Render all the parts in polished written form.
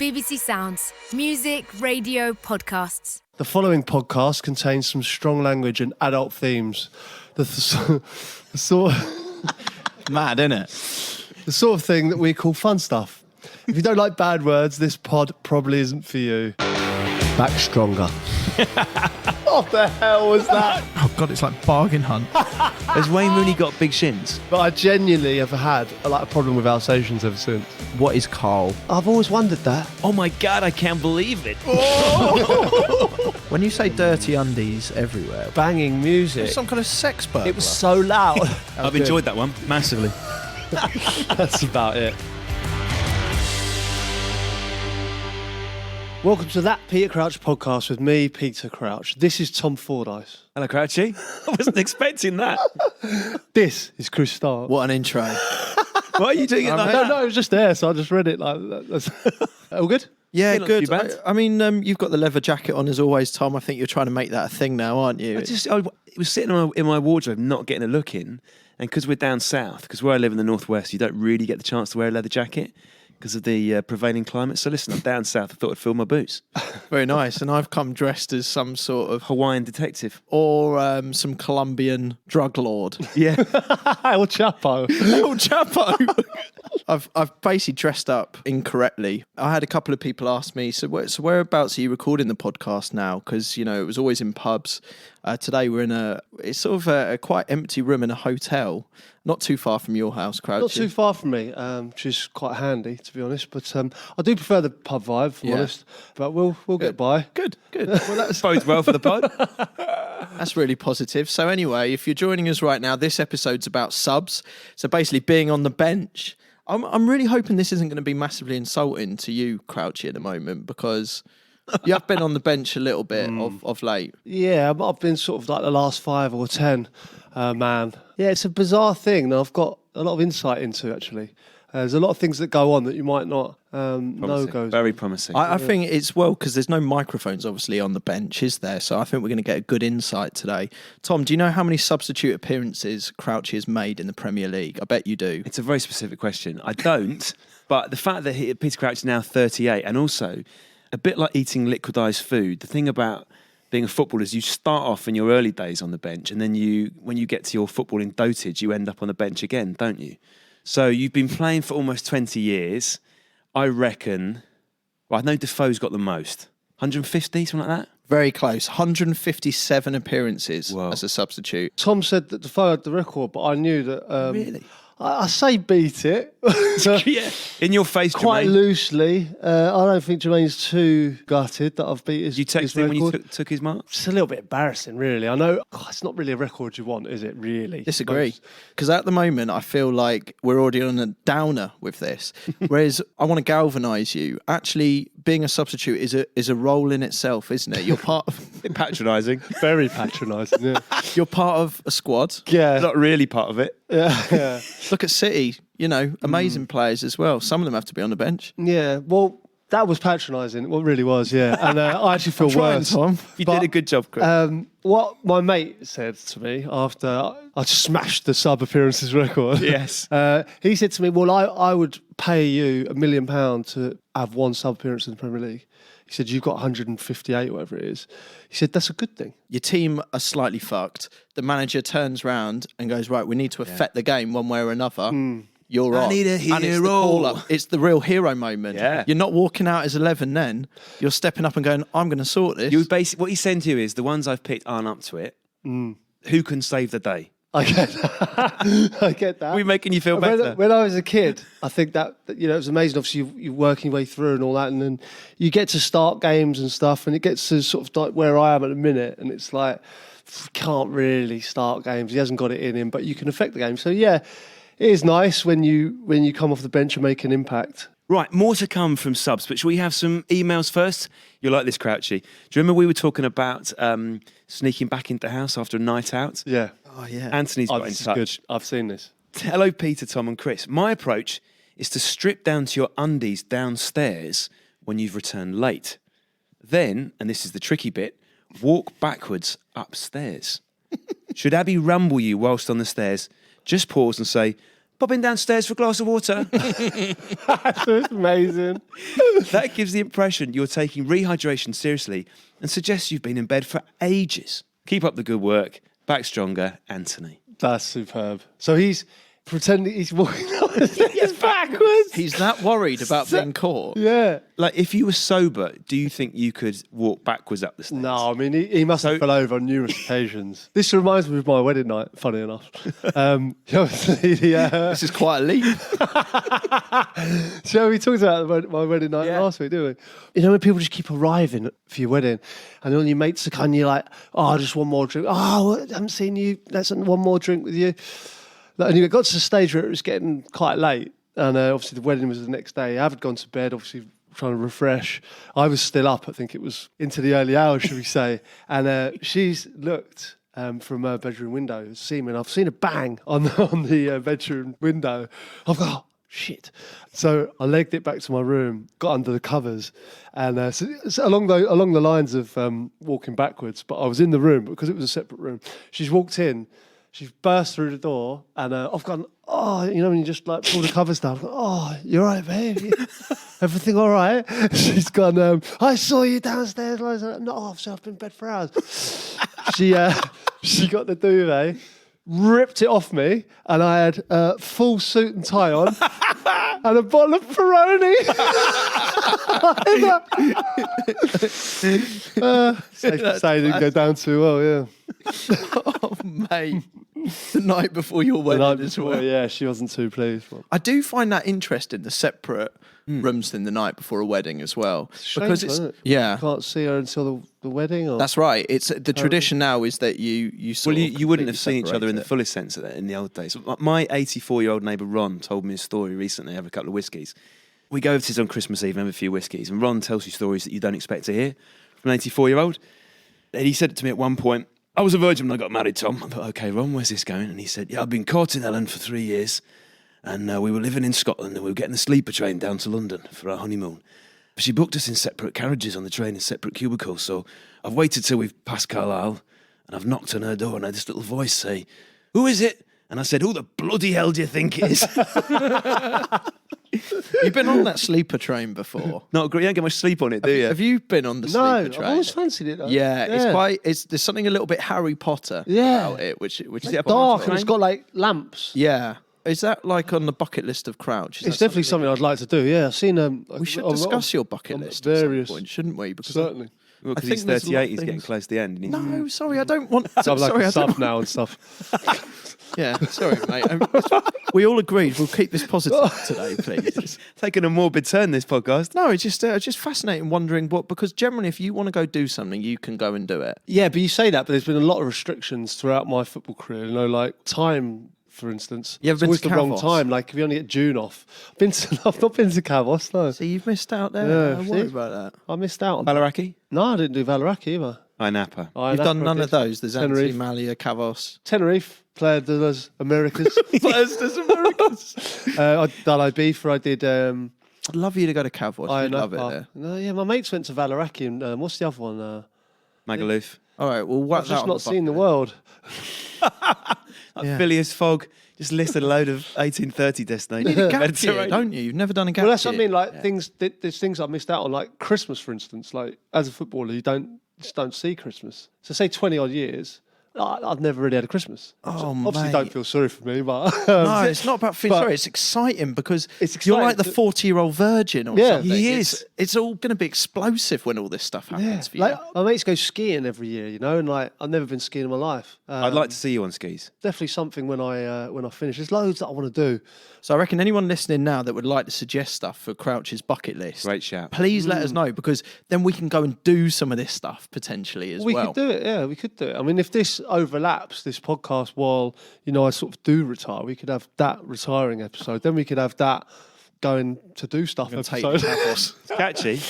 BBC Sounds. Music, radio, podcasts. The following podcast contains some strong language and adult themes. The sort Mad, innit? the sort of thing that we call fun stuff. If you don't like bad words, this pod probably isn't for you. Back stronger. What the hell was that? Oh, God, it's like bargain hunt. Has Wayne Rooney got big shins? But I genuinely have had a problem with Alsatians ever since. What is Carl? I've always wondered that. Oh my God, I can't believe it. When you say dirty undies everywhere, Banging music. some kind of sex burglar. It was so loud. I've enjoyed that one massively. That's about it. Welcome to That Peter Crouch podcast with me, Peter Crouch. This is Tom Fordyce. Hello, Crouchy. I wasn't expecting that. This is Chris Stark. What an intro. Why are you doing it like that? No, it was just there, so I just read it like that. All good? Yeah, Not too good. bad. I mean, you've got the leather jacket on as always, Tom. I think you're trying to make that a thing now, aren't you? It was sitting in my wardrobe, not getting a look in. And because we're down south, because where I live in the northwest, you don't really get the chance to wear a leather jacket because of the prevailing climate. So listen, I'm down south. I thought I'd fill my boots. Very nice. And I've come dressed as some sort of Hawaiian detective. or some Colombian drug lord. Yeah. El Chapo. El Chapo. I've basically dressed up incorrectly. I had a couple of people ask me, so whereabouts are you recording the podcast now? Because, you know, it was always in pubs. Today we're in it's sort of a quite empty room in a hotel, not too far from your house, Crouchy. Not too far from me, which is quite handy, to be honest. But I do prefer the pub vibe, if I'm honest. But we'll get by. Good. Well, that bodes well for the pod. That's really positive. So anyway, if you're joining us right now, this episode's about subs. So basically being on the bench. I'm really hoping this isn't going to be massively insulting to you, Crouchy, at the moment, because you have been on the bench a little bit of late. Yeah, I've been sort of like the last 5 or 10, man. Yeah, it's a bizarre thing that I've got a lot of insight into, actually. There's a lot of things that go on that you might not know goes. Very promising. I think it's because there's no microphones, obviously, on the bench, is there? So I think we're going to get a good insight today. Tom, do you know how many substitute appearances Crouchy has made in the Premier League? I bet you do. It's a very specific question. I don't, but the fact that Peter Crouch is now 38, and also a bit like eating liquidized food, the thing about being a footballer is you start off in your early days on the bench, and then when you get to your footballing dotage, you end up on the bench again, don't you? So you've been playing for almost 20 years. I reckon, I know Defoe's got the most. 150, something like that? Very close. 157 appearances Whoa. as a substitute. Tom said that Defoe had the record, but I knew that... Really? I say beat it. Yeah. In your face, Quite Jermaine. loosely. I don't think Jermaine's too gutted that I've beat his You texted his him when you record. took his mark? It's a little bit embarrassing, really. I know it's not really a record you want, is it, really? Disagree. Because at the moment, I feel like we're already on a downer with this. Whereas I want to galvanise you. Actually, being a substitute is a role in itself, isn't it? You're part of... Bit patronising. Very patronising, yeah. You're part of a squad. Yeah. Not really part of it. Yeah. Look at City, amazing players as well. Some of them have to be on the bench. Yeah, well, that was patronising. It really was, yeah. And I actually feel worse. Tom. You did a good job, Chris. What my mate said to me after I smashed the sub appearances record. Yes. He said to me, well, I would pay you £1 million to have one sub appearance in the Premier League. He said, you've got 158, whatever it is. He said, that's a good thing. Your team are slightly fucked. The manager turns round and goes, right, we need to affect the game one way or another. You're I on. need a And it's the hero. call-up. It's the real hero moment. Yeah. You're not walking out as 11 then. You're stepping up and going, I'm going to sort this. You basically, what he's saying to you is the ones I've picked aren't up to it. Who can save the day? I get that. I get that. We're making you feel better. When I was a kid, I think that it was amazing. Obviously, you're working your way through and all that, and then you get to start games and stuff, and it gets to sort of like where I am at the minute, and it's like, can't really start games. He hasn't got it in him, but you can affect the game. So yeah, it is nice when you come off the bench and make an impact. Right, more to come from subs, but shall we have some emails first? You'll like this, Crouchy. Do you remember we were talking about sneaking back into the house after a night out? Yeah. Oh, yeah. Anthony's got in This is touch. good. I've seen this. Hello, Peter, Tom and Chris. My approach is to strip down to your undies downstairs when you've returned late. Then, and this is the tricky bit, walk backwards upstairs. Should Abby rumble you whilst on the stairs, just pause and say, popping downstairs for a glass of water. It's amazing. That gives the impression you're taking rehydration seriously and suggests you've been in bed for ages. Keep up the good work. Back stronger, Anthony. That's superb. So he's pretending he's walking down the stairs backwards. He's that worried about being caught. Yeah. Like, if you were sober, do you think you could walk backwards up the stairs? No, I mean, he must have fell over on numerous occasions. This reminds me of my wedding night, funny enough. Obviously, This is quite a leap. so we talked about my wedding night last week, didn't we? You know, when people just keep arriving for your wedding and all your mates are kind of like, oh, just one more drink. Oh, I haven't seen you. Let's have one more drink with you. And it got to the stage where it was getting quite late. And obviously the wedding was the next day. I had gone to bed, obviously trying to refresh. I was still up. I think it was into the early hours, should we say. And she's looked from her bedroom window, seen me, and I've seen a bang on the bedroom window. I've got, oh, shit. So I legged it back to my room, got under the covers, and so along the lines of walking backwards, but I was in the room because it was a separate room. She's walked in. She's burst through the door, and I've gone, oh, you know, when you just like pull the covers down, I've gone, oh, you all right, babe? Everything all right? She's gone, I saw you downstairs. I was like, no, I've been in bed for hours. She got the duvet, ripped it off me, and I had a full suit and tie on, and a bottle of Peroni. Safe to say, it didn't go down too well, yeah. Oh, mate. The night before your wedding as well. Yeah, she wasn't too pleased. But. I do find that interesting, the separate rooms in the night before a wedding as well. Strange, isn't it? Yeah. You can't see her until the wedding? Or? That's right. It's the tradition now is that you sort Well, of you wouldn't have seen each separate other in the it. fullest sense of that in the old days. My 84-year-old neighbour Ron told me a story recently over a couple of whiskies. We go over to his on Christmas Eve and have a few whiskies, and Ron tells you stories that you don't expect to hear from an 84-year-old. And he said it to me at one point, I was a virgin when I got married, Tom. I thought, okay, Ron, where's this going? And he said, yeah, I've been caught in Ellen for 3 years, and we were living in Scotland, and we were getting the sleeper train down to London for our honeymoon. She booked us in separate carriages on the train in separate cubicles, so I've waited till we've passed Carlisle, and I've knocked on her door, and I had this little voice say, who is it? And I said, who the bloody hell do you think it is? You've been on that sleeper train before. Not great. You don't get much sleep on it, do you? Have you been on the sleeper No, train? I've always fancied it. Though. Yeah, there's something a little bit Harry Potter about it, which is it a Dark, train? and it's got like lamps. yeah. Is that like on the bucket list of Crouch? Is It's that definitely something I'd like to do. Yeah, I've seen. we should discuss your bucket list various- at some point, shouldn't we? Because Certainly. Well, because I he's think there's a lot 38, of he's getting things- close to the end. And he's, No, sorry, I don't want. So I'm like sorry, a I don't- sub now and stuff. Yeah, sorry, mate. We all agreed we'll keep this positive today, please. taking a morbid turn, this podcast. No, it's just fascinating wondering because generally if you want to go do something, you can go and do it. Yeah, but you say that, but there's been a lot of restrictions throughout my football career. You know, like time, for instance. You ever it's been always to the wrong Cavos? time. Like if you only get June off. I've not been to Cavos. No, So you've missed out there. Yeah, Don't worry see? about that. I missed out. on Balaraki? No, I didn't do Valaraki either. Napa. You've done none of those. There's Anthony, Tenerife. Malia, Cavos. Tenerife, Playa de las Americas. Players to Americas. I'd done Ibiza. I did. I'd love you to go to Cavos. I'd love it Napa. there. No, yeah, my mates went to Valaraki and what's the other one? Magaluf. All right, well, whack I've that just on not the seen the bucket world. Yeah. Phileas Fogg just listed a load of 1830 destinations. list. Gap year, Mediterranean. don't you? You've never done a gap Well, that's what I year. mean. Like things, there's things I missed out on, like Christmas, for instance. Like as a footballer, you just don't see Christmas. So say 20 odd years, I've never really had a Christmas. Oh, Obviously, mate. don't feel sorry for me, but No, it's not about feeling But- sorry. It's exciting because It's you're like exciting the 40-year-old virgin or Yeah, something. he It's all going to be explosive when all this stuff happens for you. like my mates go skiing every year, you know, and like I've never been skiing in my life. I'd like to see you on skis. Definitely something when I finish. There's loads that I want to do. So I reckon anyone listening now that would like to suggest stuff for Crouch's bucket list, Great shout. please let us know because then we can go and do some of this stuff potentially as We well. could do it, yeah, we could do it. I mean, if this overlaps, this podcast, while, you know, I sort of do retire, we could have that retiring episode. Then we could have that going to do stuff Take episode. Cavos. It's catchy.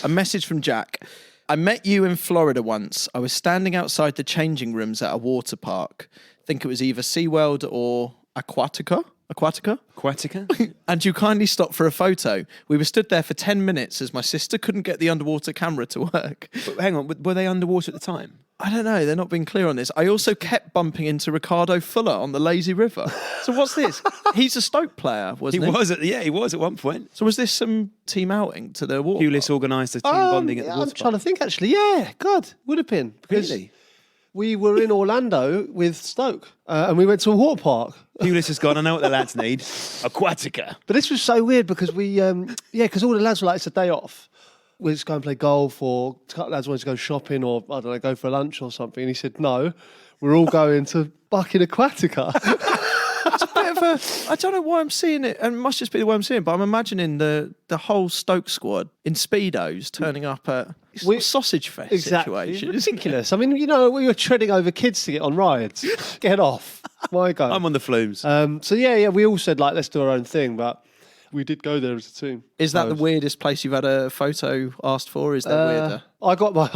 A message from Jack. I met you in Florida once. I was standing outside the changing rooms at a water park. I think it was either SeaWorld or Aquatica. Aquatica? And you kindly stopped for a photo. We were stood there for 10 minutes as my sister couldn't get the underwater camera to work. But hang on, were they underwater at the time? I don't know. They're not being clear on this. I also kept bumping into Ricardo Fuller on the lazy river. So what's this? He's a Stoke player, wasn't he? He was at one point. So was this some team outing to the water? Pulis organised a team bonding at the water I'm park. trying to think, actually. Yeah, God, would have been. Because Really? we were in Orlando with Stoke and we went to a water park. Pulis has gone, I know what the lads need. Aquatica. But this was so weird because because all the lads were like, it's a day off. We'll just go and play golf, or a couple of lads wanted to go shopping, or I don't know, go for lunch or something. And he said, no, we're all going to Bucking Aquatica. It's a bit of a... I don't know why I'm seeing it, and it must just be the way I'm seeing it, but I'm imagining the whole Stoke squad in Speedos turning up at a sausage fest situation. It's ridiculous. I mean, we were treading over kids to get on rides. Get off. My God. I'm on the flumes. So we all said, like, let's do our own thing, but we did go there as a team. Is that the weirdest place you've had a photo asked for? Is that weirder? I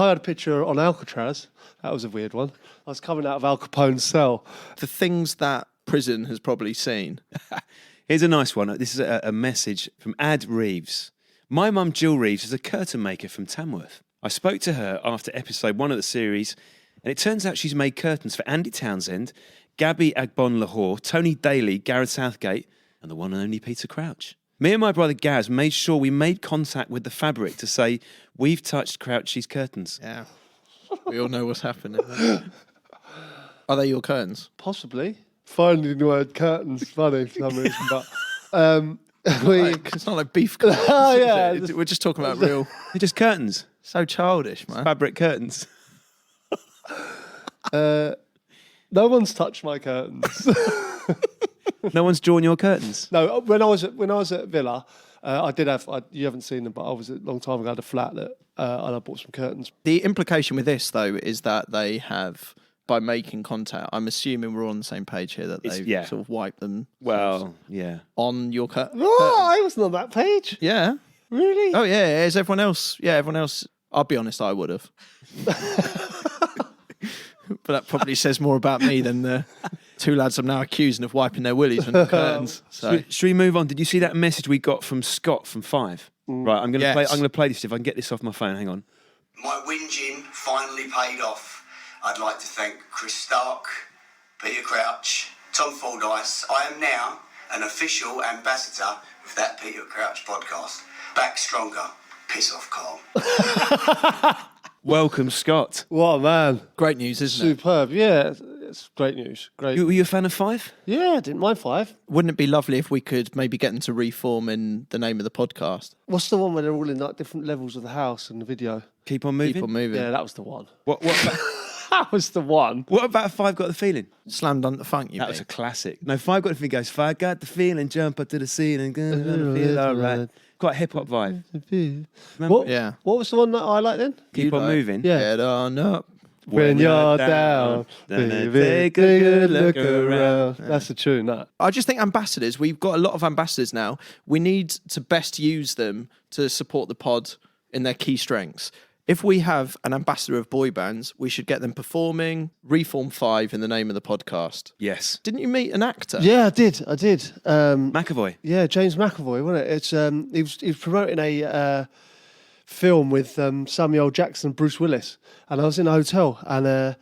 had a picture on Alcatraz. That was a weird one. I was coming out of Al Capone's cell. The things that prison has probably seen. Here's a nice one. This is a message from Ad Reeves. My mum, Jill Reeves, is a curtain maker from Tamworth. I spoke to her after episode 1 of the series, and it turns out she's made curtains for Andy Townsend, Gabby Agbon-Lahore, Tony Daly, Gareth Southgate, and the one and only Peter Crouch. Me and my brother Gaz made sure we made contact with the fabric to say, we've touched Crouchy's curtains. Yeah. We all know what's happening. Are they your curtains? Possibly. Finding the word curtains funny for some reason, but It's not like beef curtains. Oh, yeah. We're just talking about real... They're just curtains. So childish, man. Fabric curtains. no one's touched my curtains. No one's drawn your curtains? No, when I was at Villa, I did have. You haven't seen them, but I was a long time ago. I had a flat that, and I bought some curtains. The implication with this, though, is that they have, by making contact, I'm assuming we're all on the same page here, that they've sort of wiped them Well, yeah. on your curtains. Oh, I wasn't on that page. Yeah. Really? Oh, yeah. Is everyone else? Yeah, everyone else. I'll be honest, I would have. But that probably says more about me than the two lads I'm now accusing of wiping their willies on the curtains. So. Should we move on? Did you see that message we got from Scott from 5? Right, I'm going to play this if I can get this off my phone. Hang on. My whinging finally paid off. I'd like to thank Chris Stark, Peter Crouch, Tom Fordyce. I am now an official ambassador of that Peter Crouch podcast. Back stronger. Piss off, Carl. Welcome, Scott. What a man. Great news, isn't it? Superb. Yeah, it's great news. Great. Were you a fan of 5? Yeah, I didn't mind 5. Wouldn't it be lovely if we could maybe get them to reform in the name of the podcast? What's the one where they're all in like different levels of the house and the video? Keep on moving? Keep on moving. Yeah, that was the one. What about, That was the one. what about 5 Got the Feeling? Slam dunk the funk, you That mean? was a classic. No, 5 Got the Feeling goes, 5 got the feeling, jump up to the ceiling, gonna feel all right. Quite a hip-hop vibe. Remember? What? Yeah. What was the one that I liked then? Keep on moving. Yeah. Get on up. When you're down, baby, take a good look around. That's the tune, that. I just think ambassadors, we've got a lot of ambassadors now. We need to best use them to support the pod in their key strengths. If we have an ambassador of boy bands, we should get them performing Reform 5 in the name of the podcast. Yes. Didn't you meet an actor? Yeah, I did. McAvoy. Yeah, James McAvoy, wasn't it? It's he was promoting a film with Samuel Jackson and Bruce Willis, and I was in a hotel, and I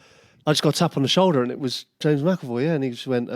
just got a tap on the shoulder, and it was James McAvoy, yeah, and he just went,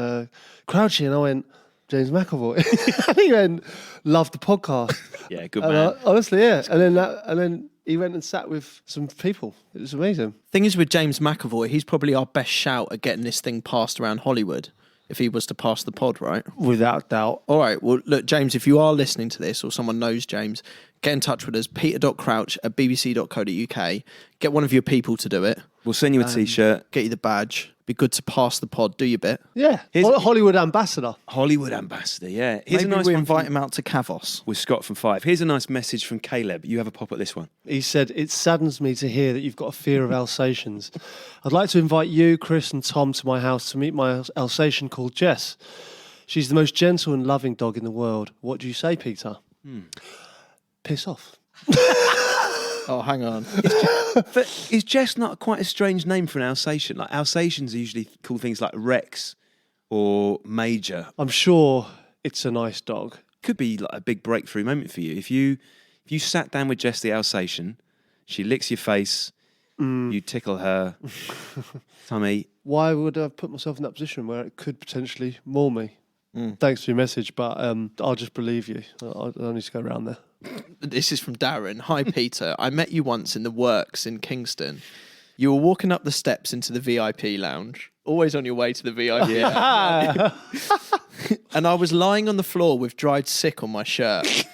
Crouchy, and I went, James McAvoy. And he went, love the podcast. Yeah, good And man. honestly, yeah. And then he went and sat with some people. It was amazing. Thing is with James McAvoy, he's probably our best shout at getting this thing passed around Hollywood. If he was to pass the pod, right? Without doubt. All right. Well, look, James, if you are listening to this or someone knows James, get in touch with us, peter.crouch@bbc.co.uk. Get one of your people to do it. We'll send you a T-shirt. Get you the badge. Be good to pass the pod. Do your bit. Yeah. Hollywood ambassador. Hollywood ambassador, yeah. Here's Maybe a nice we one invite him out to Kavos. with Scott from 5. Here's a nice message from Caleb. You have a pop at this one. He said, it saddens me to hear that you've got a fear of Alsatians. I'd like to invite you, Chris and Tom to my house to meet my Alsatian called Jess. She's the most gentle and loving dog in the world. What do you say, Peter? Piss off. Oh, hang on. But is Jess not quite a strange name for an Alsatian? Like Alsatians are usually called things like Rex or Major. I'm sure it's a nice dog. Could be like a big breakthrough moment for you. If you sat down with Jess the Alsatian, she licks your face, You tickle her tummy. Why would I put myself in that position where it could potentially maul me? Thanks for your message, but I'll just believe you. I don't need to go around there. This is from Darren. Hi, Peter. I met you once in the works in Kingston. You were walking up the steps into the VIP lounge, always on your way to the VIP lounge. And I was lying on the floor with dried sick on my shirt.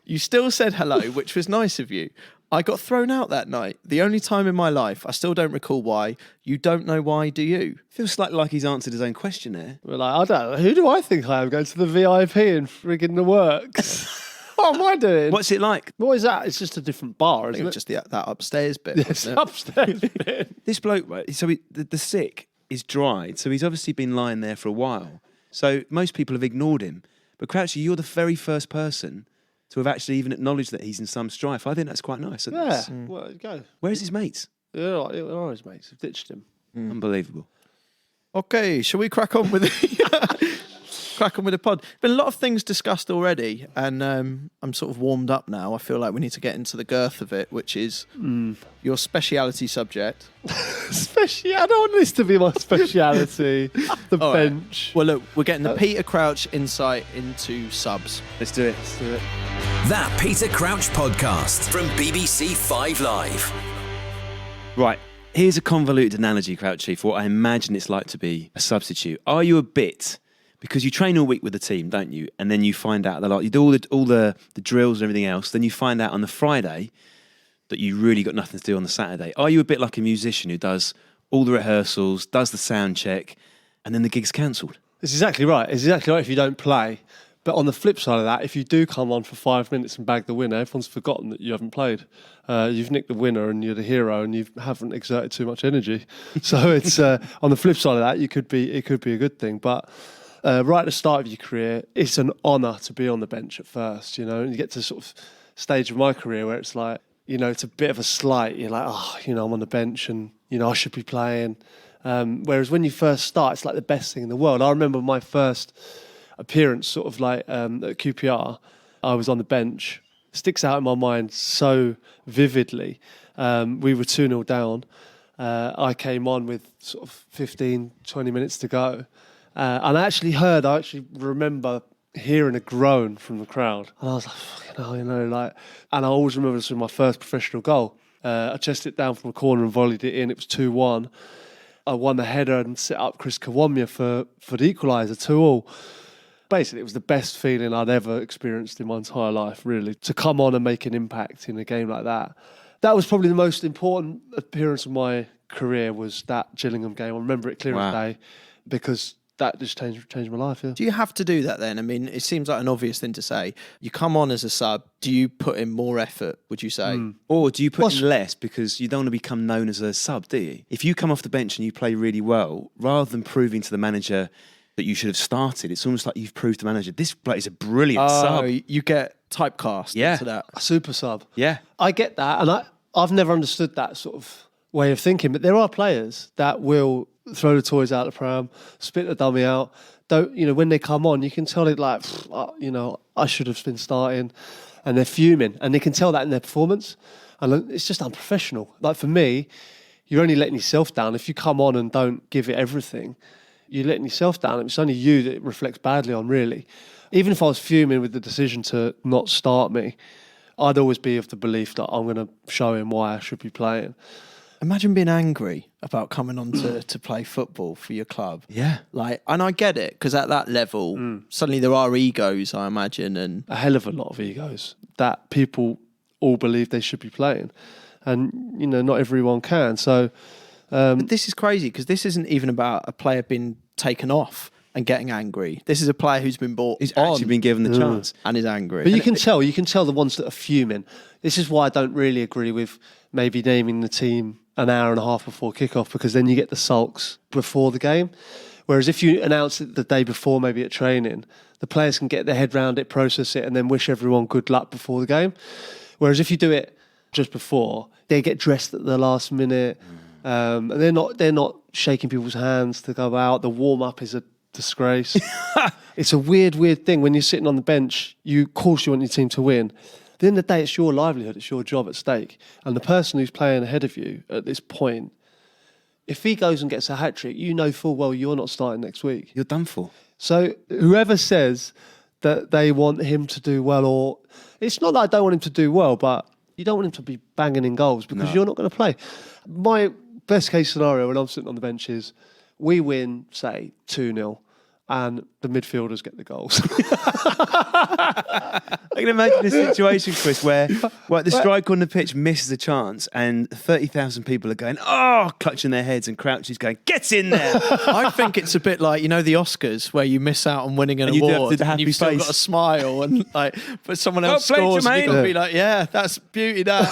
You still said hello, which was nice of you. I got thrown out that night. The only time in my life. I still don't recall why. You don't know why, do you? Feels like he's answered his own question there. We're like, I don't know. Who do I think I am going to the VIP in frigging the works? What am I doing? What's it like? What is that? It's just a different bar, I isn't think it? it's just that upstairs bit. It's wasn't it? upstairs bit. This bloke, right? So the sick is dried, so he's obviously been lying there for a while. So most people have ignored him. But Crouchy, you're the very first person to have actually even acknowledged that he's in some strife. I think that's quite nice. Yeah. Well, there you go. Where's his mates? Yeah, like, are his mates. Have ditched him. Unbelievable. Okay, shall we crack on with the pod? Been a lot of things discussed already, and I'm sort of warmed up now. I feel like we need to get into the girth of it, which is your speciality subject. I don't want this to be my speciality. The All right. bench. Well, look, we're getting the Peter Crouch insight into subs. Let's do it. Let's do it. That Peter Crouch podcast from BBC 5 Live. Right. Here's a convoluted analogy, Crouchy, for what I imagine it's like to be a substitute. Are you a bit, because you train all week with the team, don't you? And then you find out that you do all the drills and everything else. Then you find out on the Friday that you really got nothing to do on the Saturday. Are you a bit like a musician who does all the rehearsals, does the sound check, and then the gig's cancelled? It's exactly right. It's exactly right if you don't play. But on the flip side of that, if you do come on for 5 minutes and bag the winner, everyone's forgotten that you haven't played. You've nicked the winner and you're the hero and you haven't exerted too much energy. So it's on the flip side of that, it could be a good thing. But right at the start of your career, it's an honour to be on the bench at first, you know. And you get to sort of stage of my career where it's like, you know, it's a bit of a slight. You're like, oh, you know, I'm on the bench and, you know, I should be playing. Whereas when you first start, it's like the best thing in the world. I remember my first appearance sort of like at QPR, I was on the bench. Sticks out in my mind so vividly. We were 2-0 down. I came on with sort of 15, 20 minutes to go. And I actually remember hearing a groan from the crowd. And I was like, fucking hell, you know, like, and I always remember this was my first professional goal. I chested it down from a corner and volleyed it in. It was 2-1. I won the header and set up Chris Kawamia for the equaliser, 2-2. Basically, it was the best feeling I'd ever experienced in my entire life, really, to come on and make an impact in a game like that. That was probably the most important appearance of my career, was that Gillingham game. I remember it clear as day because that just changed my life, yeah. Do you have to do that then? I mean, it seems like an obvious thing to say. You come on as a sub, do you put in more effort, would you say? Or do you put in less because you don't want to become known as a sub, do you? If you come off the bench and you play really well, rather than proving to the manager that you should have started, it's almost like you've proved to the manager, this bloke is a brilliant sub. You get typecast into that. A super sub. Yeah. I get that, and I've never understood that sort of way of thinking, but there are players that will throw the toys out the pram, spit the dummy out. Don't, you know, when they come on, you can tell it like, you know, I should have been starting, and they're fuming, and they can tell that in their performance, and it's just unprofessional. Like for me, you're only letting yourself down if you come on and don't give it everything. You're letting yourself down. It's only you that it reflects badly on, really. Even if I was fuming with the decision to not start me, I'd always be of the belief that I'm going to show him why I should be playing. Imagine being angry about coming on to play football for your club. Yeah. Like, and I get it, because at that level, suddenly there are egos, I imagine. And a hell of a lot of egos that people all believe they should be playing. And, you know, not everyone can. So... but this is crazy, because this isn't even about a player being taken off and getting angry. This is a player who's been brought He's on actually been given the chance. and is angry. But you can tell the ones that are fuming. This is why I don't really agree with maybe naming the team an hour and a half before kickoff, because then you get the sulks before the game. Whereas if you announce it the day before, maybe at training, the players can get their head round it, process it, and then wish everyone good luck before the game. Whereas if you do it just before, they get dressed at the last minute. And they're not shaking people's hands to go out. The warm up is a disgrace. It's a weird thing when you're sitting on the bench. Of course you want your team to win, the end of the day, it's your livelihood, it's your job at stake. And the person who's playing ahead of you at this point, if he goes and gets a hat-trick, you know full well you're not starting next week. You're done for. So whoever says that they want him to do well, or it's not that I don't want him to do well, but you don't want him to be banging in goals because you're not going to play. My best case scenario when I'm sitting on the bench is we win, say, 2-0, and the midfielders get the goals. I can imagine a situation, Chris, where the striker on the pitch misses a chance and 30,000 people are going, oh, clutching their heads, and Crouchy's going, get in there. I think it's a bit like, the Oscars where you miss out on winning an And you do have award the happy and you've still face. got a smile and but someone else Well played, scores and you've got to Jermaine. be like, yeah, that's beauty, that.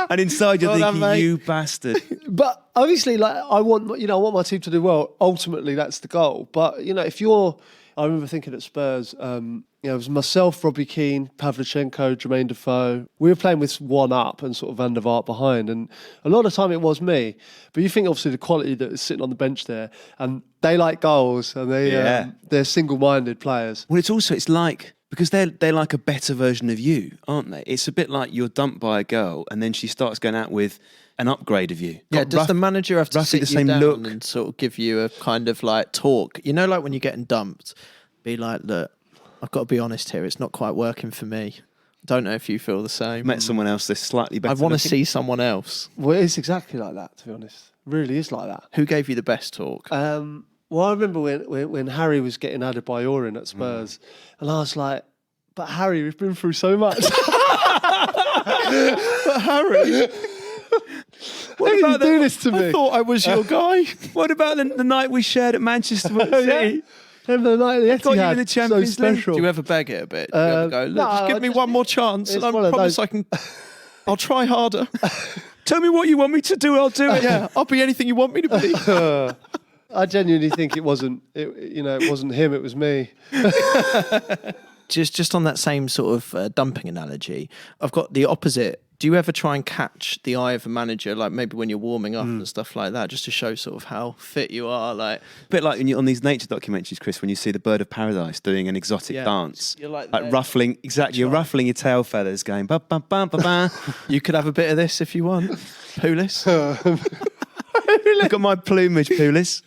And inside you're Well done, thinking, mate. you bastard. But obviously, I want my team to do well. Ultimately, that's the goal. But I remember thinking at Spurs, it was myself, Robbie Keane, Pavlyuchenko, Jermaine Defoe. We were playing with one up and sort of Van der Vaart behind, and a lot of the time it was me. But you think obviously the quality that is sitting on the bench there, and they like goals, and they're single-minded players. Well, it's like, because they're like a better version of you, aren't they? It's a bit like you're dumped by a girl and then she starts going out with an upgrade of you. Yeah, Got does the manager have to roughly sit the you same down look? and sort of give you a kind of like talk? Like when you're getting dumped, be like, look, I've got to be honest here, it's not quite working for me. Don't know if you feel the same. Met someone else that's slightly better. I want to looking. see someone else. Well, it's exactly like that, to be honest. It really is like that. Who gave you the best talk? Well, I remember when Harry was getting added by Orin at Spurs, and I was like, but Harry, we've been through so much. But Harry, Why did you do this to me? I thought I was your guy. What about the night we shared at Manchester City? Remember the night of the Got you in Etihad? the Champions so League. special. Do you ever beg it a bit? Do you ever go, look, no, just give me one more chance and I it's one of promise those- I can... I'll try harder. Tell me what you want me to do, I'll do it. Yeah, I'll be anything you want me to be. I genuinely think it wasn't him, it was me. Just on that same sort of dumping analogy, I've got the opposite. Do you ever try and catch the eye of a manager, like maybe when you're warming up and stuff like that, just to show sort of how fit you are? Like A bit like when you're on these nature documentaries, Chris, when you see the bird of paradise doing an exotic dance. You're like ruffling, exactly, you're ruffling your tail feathers going ba ba ba ba ba. you could have a bit of this if you want. Poulis. Look at my plumage, Poulis.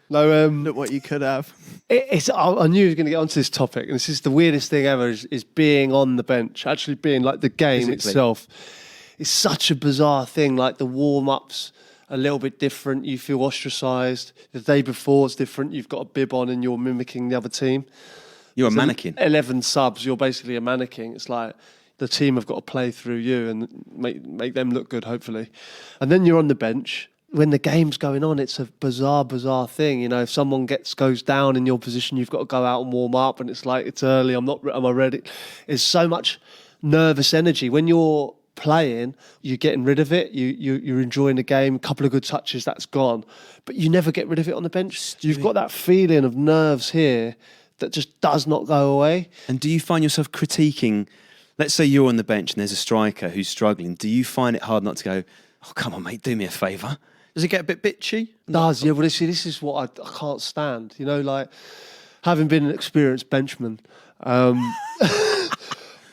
No, Look what you could have. I knew he was going to get onto this topic, and this is the weirdest thing ever, is being on the bench, actually being like the game Physically. itself. It's such a bizarre thing, like the warm-ups a little bit different, you feel ostracised. The day before it's different, you've got a bib on and you're mimicking the other team. You're a So mannequin. 11 subs, you're basically a mannequin. It's like the team have got to play through you and make them look good, hopefully. And then you're on the bench. When the game's going on, it's a bizarre thing. If someone goes down in your position, you've got to go out and warm up, and it's like, it's early, am I ready? It's so much nervous energy. When you're playing, you're getting rid of it. You're enjoying the game. A couple of good touches, that's gone. But you never get rid of it on the bench. You've got that feeling of nerves here that just does not go away. And do you find yourself critiquing, let's say you're on the bench and there's a striker who's struggling, do you find it hard not to go, oh, come on, mate, do me a favour? Does it get a bit bitchy? Does, yeah. Well, this is what I can't stand. Like having been an experienced benchman.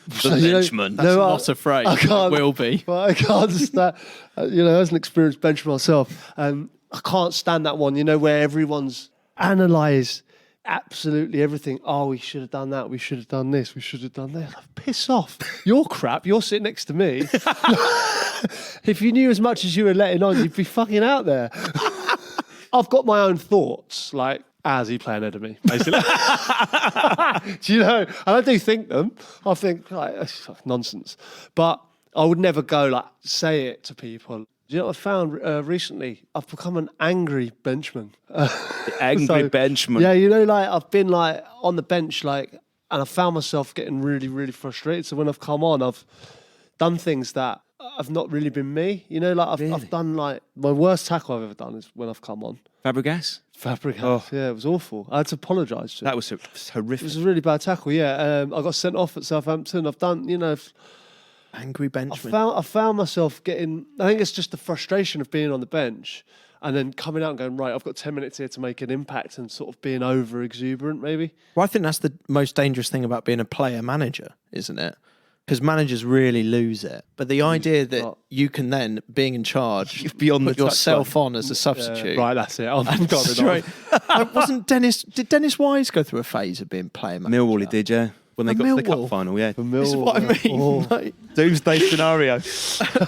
Benchman. That's not a phrase. I can't, It will be. Well, I can't stand. As an experienced benchman myself, I can't stand that one. Where everyone's analysed absolutely everything. Oh, we should have done that. We should have done this. We should have done that. Piss off. You're crap. You're sitting next to me. If you knew as much as you were letting on, you'd be fucking out there. I've got my own thoughts, like, how's he playing ahead of me, basically? Do you know? And I do think them. I think, like, that's nonsense. But I would never go, like, say it to people. Do you know what I found recently? I've become an angry benchman. Angry benchman. Yeah, like, I've been, like, on the bench, like, and I found myself getting really, really frustrated. So when I've come on, I've done things that I've not really been me. Like, I've done, like, my worst tackle I've ever done is when I've come on. Fabregas? Fabregas, yeah, it was awful. I had to apologise to him. That was horrific. It was a really bad tackle, yeah. I got sent off at Southampton. I've done, Angry benchman. I found myself getting, I think it's just the frustration of being on the bench. and then coming out and going, right, I've got 10 minutes here to make an impact, and sort of being over exuberant maybe. Well, I think that's the most dangerous thing about being a player manager, isn't it? Because managers really lose it. But the idea that you can then, being in charge, put yourself on as a substitute. Right, that's it. I've got it on. Did Dennis Wise go through a phase of being player manager? Millwall, he did, yeah. When they got to the cup final, yeah. This is what I mean. Like, Doomsday scenario.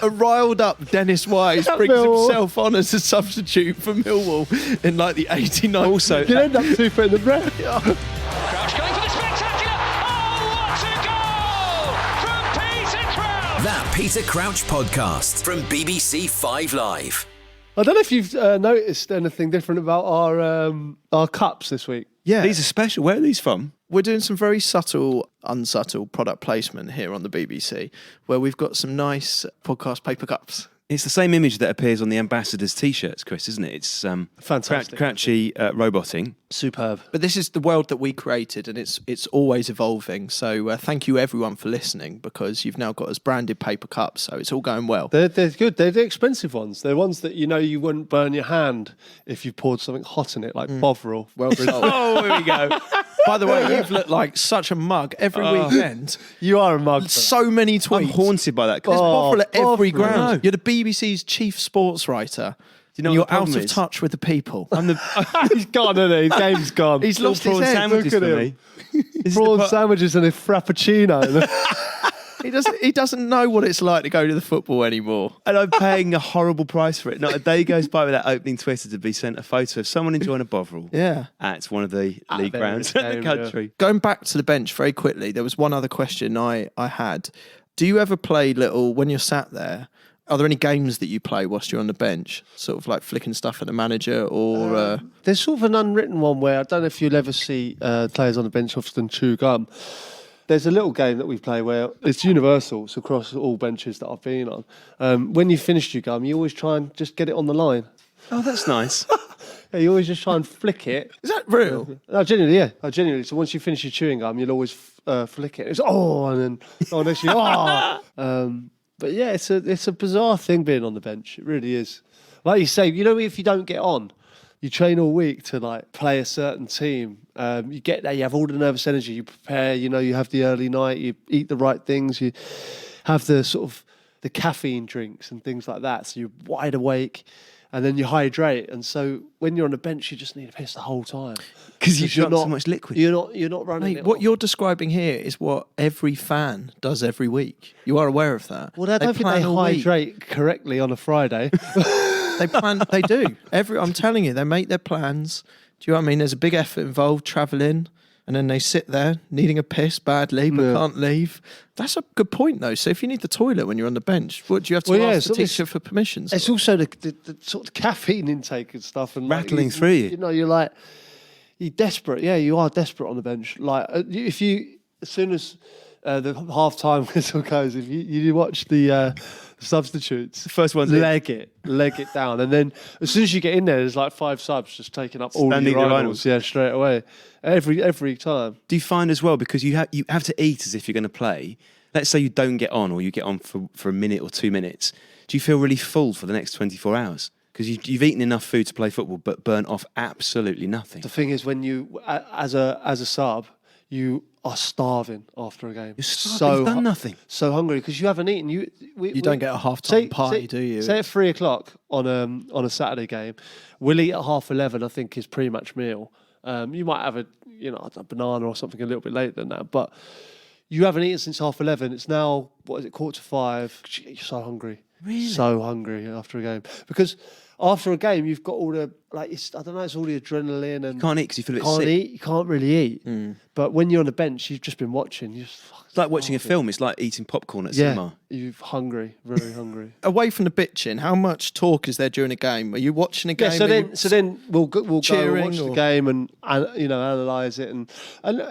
a riled up Dennis Wise brings himself on as a substitute for Millwall in like the 89th. Also, You can end up 2 foot in the breath. Crouch going for the spectacular. Oh, what a goal from Peter Crouch! That Peter Crouch podcast from BBC 5 Live. I don't know if you've noticed anything different about our cups this week. Yeah. these are special. Where are these from? We're doing some very subtle, unsubtle product placement here on the BBC, where we've got some nice podcast paper cups. It's the same image that appears on the ambassadors' T-shirts, Chris, isn't it? It's Fantastic. Crouchy roboting. Superb. But this is the world that we created, and it's always evolving. So thank you everyone for listening, because you've now got us branded paper cups, so it's all going well. They're good. They're the expensive ones. They're ones that you wouldn't burn your hand if you poured something hot in it, like Bovril. Well sold. Oh, here we go. By the way, you've looked like such a mug every weekend. You are a mug. So many tweets. I'm haunted by that. There's Bovril at every Bovril. ground. No. You're the BBC's chief sports writer. you know You're what the out problem of is? touch with the people. I'm the He's gone, isn't he? His game's gone. He's lost his prawn head. sandwiches Look at for him. me. This is prawn the part- sandwiches and a frappuccino. He doesn't know what it's like to go to the football anymore. And I'm paying a horrible price for it. Not a day goes by without opening Twitter to be sent a photo of someone enjoying a Bovril Yeah. at one of the league there grounds is in the game, country. Going back to the bench very quickly, there was one other question I had. Do you ever play when you're sat there, are there any games that you play whilst you're on the bench? Sort of like flicking stuff at the manager or... There's sort of an unwritten one where I don't know if you'll ever see players on the bench often chew gum. There's a little game that we play where it's universal. It's across all benches that I've been on. When you finish your gum, you always try and just get it on the line. Oh, that's nice. Yeah, you always just try and flick it. Is that real? No, genuinely, yeah. Genuinely. So once you finish your chewing gum, you'll always flick it. It's and then next you but yeah, it's a bizarre thing being on the bench. It really is. Like you say, if you don't get on, you train all week to like play a certain team. You get there, you have all the nervous energy. You prepare. You have the early night. You eat the right things. You have the sort of the caffeine drinks and things like that. So you're wide awake. And then you hydrate, and so when you're on the bench, you just need to piss the whole time Because you've drunk so much liquid. You're not running. Mate, what you're describing here is what every fan does every week. You are aware of that. Well, I don't think they plan all week. hydrate correctly on a Friday. They plan. They do. I'm telling you, they make their plans. Do you know what I mean? There's a big effort involved, travelling, and then they sit there needing a piss badly but can't leave. That's a good point, though. So if you need the toilet when you're on the bench, what do you have to ask the teacher for permission? It's also the sort of caffeine intake and stuff, and Rattling through you. You're desperate. Yeah, you are desperate on the bench. Like as soon as the half time whistle goes, if you watch the substitutes, the first one's leg it down, and then as soon as you get in there, there's like 5 subs just taking up all the urinals. Yeah, straight away, every time. Do you find as well, because you have to eat as if you're going to play? Let's say you don't get on, or you get on for a minute or 2 minutes. Do you feel really full for the next 24 hours? Because you've eaten enough food to play football, but burnt off absolutely nothing. The thing is, when you as a sub, you are starving after a game. You're starving, you've done nothing. So hungry because you haven't eaten. You don't get a half-time party, do you? Say at 3:00 on a Saturday game, we'll eat at 11:30. I think is pre-match meal. You might have a banana or something a little bit later than that, but you haven't eaten since 11:30. It's now 4:45. You're so hungry. Really? So hungry after a game, because after a game you've got all the it's all the adrenaline and You can't eat because you feel a bit can't sick. eat. You can't really eat. But when you're on the bench, you've just been watching. It's like watching a film. It's like eating popcorn at cinema. You're hungry, very hungry. Away from the bitching, how much talk is there during a game? Are you watching a game? So then we'll go and cheering watch the game and analyse it, and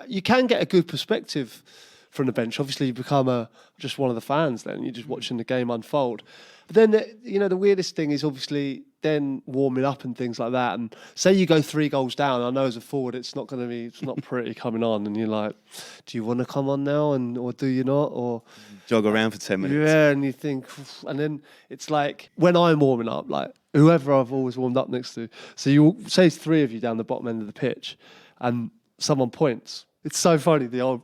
you can get a good perspective from the bench. Obviously, you become just one of the fans then. You're just watching the game unfold. But then, the weirdest thing is obviously then warming up and things like that. And say you go 3 goals down, I know as a forward it's not pretty coming on. And you're like, do you want to come on now or do you not? Or Jog around for 10 minutes. yeah, and you think, and then it's like when I'm warming up, like whoever I've always warmed up next to. So you say it's 3 of you down the bottom end of the pitch, and someone points. It's so funny the